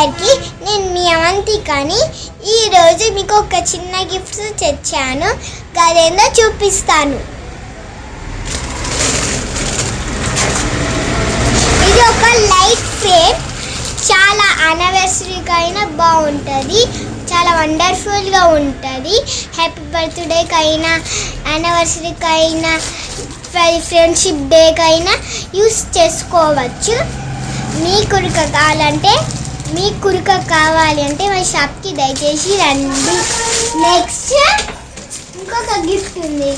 అందరికీ నేను మీ అవంతికని ఈరోజు మీకు ఒక చిన్న గిఫ్ట్ తెచ్చాను. అదేందో చూపిస్తాను. ఇది ఒక లైట్ ఫ్రేమ్. చాలా యానివర్సరీకి అయినా బాగుంటుంది, చాలా వండర్ఫుల్గా ఉంటుంది. హ్యాపీ బర్త్డేకి అయినా, యానివర్సరీకి అయినా, ఫ్రెండ్షిప్ డేకి అయినా యూస్ చేసుకోవచ్చు. మీ కురుక కావాలి అంటే మా షాప్కి దయచేసి రండి. నెక్స్ట్ ఇంకొక గిఫ్ట్ ఉంది.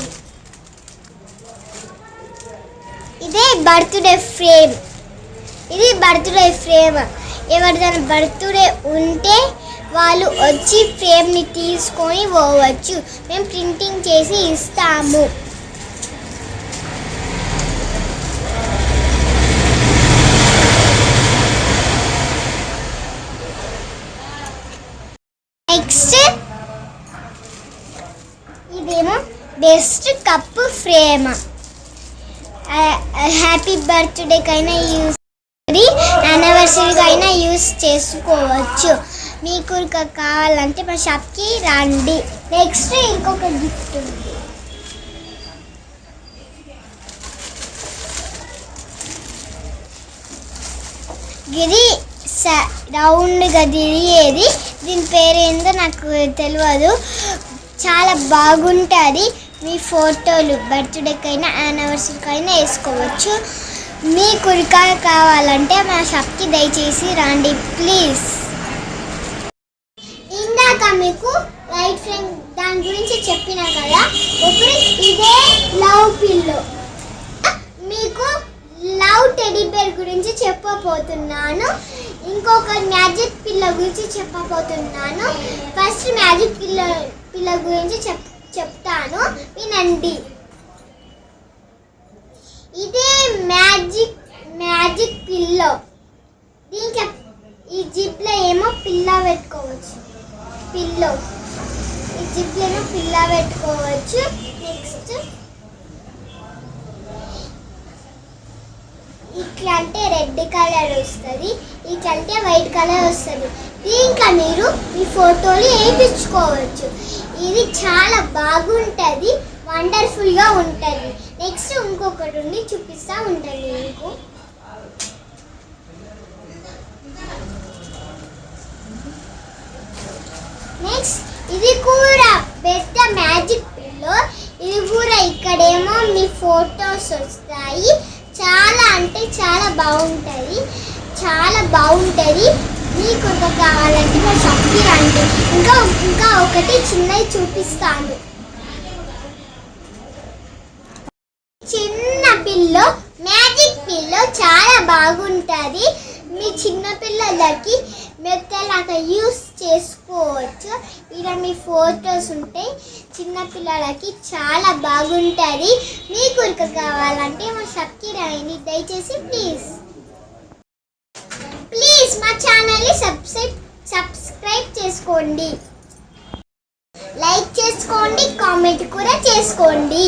ఇదే బర్త్డే ఫ్రేమ్. ఇది బర్త్డే ఫ్రేమ్. ఎవరిదైనా బర్త్డే ఉంటే వాళ్ళు వచ్చి ఫ్రేమ్ని తీసుకొని పోవచ్చు. మేము ప్రింటింగ్ చేసి ఇస్తాము. నెక్స్ట్ ఇదేమో బెస్ట్ కప్ ఫ్రేమ్. హ్యాపీ బర్త్డేకైనా యూస్, యానివర్సరీకైనా యూస్ చేసుకోవచ్చు. మీకు కావాలంటే మా షాప్కి రండి. నెక్స్ట్ ఇంకొక గిఫ్ట్ ఉంది. ఇది రౌండ్గా తిరిగేది. దీని పేరు ఏందో నాకు తెలియదు. చాలా బాగుంటుంది. మీ ఫోటోలు బర్త్డేకైనా యానివర్సరీకైనా వేసుకోవచ్చు. మీ కురికా కావాలంటే మా షాప్కి దయచేసి రండి ప్లీజ్. ఇందాక మీకు లైట్ ఫ్రేమ్ దాని గురించి చెప్పినా కదా. ఇప్పుడు ఇదే లవ్ పిల్లో. మీకు లవ్ టెడీ బేర్ గురించి చెప్పబోతున్నాను. ఇంకొక మ్యాజిక్ పిల్ల గురించి చెప్పబోతున్నాను. ఫస్ట్ మ్యాజిక్ పిల్ల గురించి చెప్తాను, వినండి. ఇదే మ్యాజిక్ పిల్లో. దీనికి ఈ జిప్లో ఏమో పిల్ల పెట్టుకోవచ్చు. ఈ జిప్లో ఏమో పిల్ల పెట్టుకోవచ్చు. నెక్స్ట్ ఇట్లంటే రెడ్ కలర్ వస్తుంది, ఇట్లంటే వైట్ కలర్ వస్తుంది. దీంట్లో మీరు మీ ఫోటోలు వేయించుకోవచ్చు. ఇది చాలా బాగుంటుంది, వండర్ఫుల్గా ఉంటుంది. నెక్స్ట్ ఇంకొకటి ఉండి చూపిస్తూ ఉంటుంది మీకు. నెక్స్ట్ ఇది కూడా పెద్ద మ్యాజిక్ పిల్లో. ఇది కూడా ఇక్కడేమో మీ ఫొటోస్ వస్తాయి. చాలా అంటే చాలా బాగుంటుంది. మీకు కావాలంటే మా షాప్కి రండి. ఇంకా ఒకటి చిన్నది చూపిస్తాను. చిన్న పిల్లో, మ్యాజిక్ పిల్లో చాలా బాగుంటుంది. మీ చిన్న పిల్లలకి మెత్తలాగా యూస్ చేసుకోవచ్చు. ఇలా మీ ఫొటోస్ ఉంటాయి. చిన్న పిల్లలకి చాలా బాగుంటుంది. మీకు కావాలంటే మా షాప్కి రండి దయచేసి ప్లీజ్ మా ఛానల్ని సబ్స్క్రైబ్ చేసుకోండి, లైక్ చేసుకోండి, కామెంట్ కూడా చేసుకోండి.